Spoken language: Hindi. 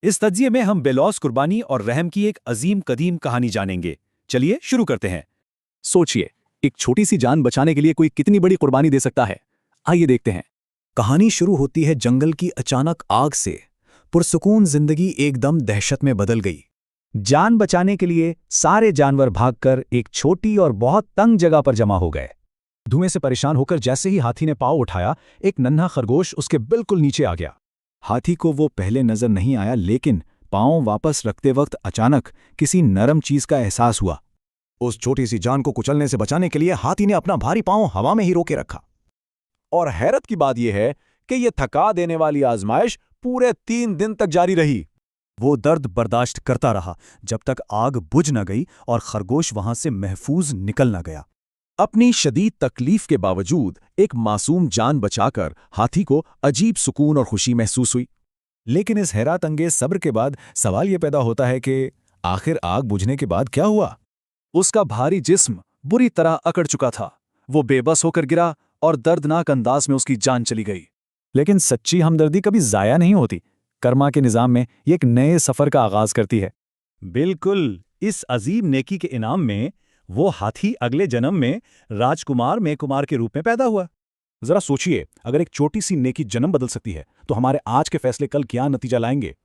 इस तज्जिए में हम बेलौस कुर्बानी और रहम की एक अजीम कदीम कहानी जानेंगे। चलिए शुरू करते हैं। सोचिए, एक छोटी सी जान बचाने के लिए कोई कितनी बड़ी कुर्बानी दे सकता है। आइए देखते हैं। कहानी शुरू होती है जंगल की अचानक आग से। पुरसुकून जिंदगी एकदम दहशत में बदल गई। जान बचाने के लिए सारे जानवर भागकर एक छोटी और बहुत तंग जगह पर जमा हो गए। धुएं से परेशान होकर जैसे ही हाथी ने पाँव उठाया, एक नन्हा खरगोश उसके बिल्कुल नीचे आ गया। हाथी को वो पहले नजर नहीं आया, लेकिन पांव वापस रखते वक्त अचानक किसी नरम चीज का एहसास हुआ। उस छोटी सी जान को कुचलने से बचाने के लिए हाथी ने अपना भारी पांव हवा में ही रोके रखा। और हैरत की बात यह है कि यह थका देने वाली आजमाइश पूरे 3 दिन तक जारी रही। वो दर्द बर्दाश्त करता रहा जब तक आग बुझ न गई और खरगोश वहां से महफूज निकल न गया। अपनी शदीद तकलीफ के बावजूद एक मासूम जान बचाकर हाथी को अजीब सुकून और खुशी महसूस हुई। लेकिन इस हैरत अंगेज सब्र के बाद सवाल यह पैदा होता है कि आखिर आग बुझने के बाद क्या हुआ? उसका भारी जिस्म बुरी तरह अकड़ चुका था। वो बेबस होकर गिरा और दर्दनाक अंदाज में उसकी जान चली गई। लेकिन सच्ची हमदर्दी कभी जाया नहीं होती। कर्मा के निज़ाम में ये एक नए सफ़र का आगाज़ करती है। बिल्कुल, इस अजीम नेकी के इनाम में वो हाथी अगले जन्म में राजकुमार मेकुमार के रूप में पैदा हुआ। जरा सोचिए, अगर एक छोटी सी नेकी जन्म बदल सकती है तो हमारे आज के फैसले कल क्या नतीजा लाएंगे।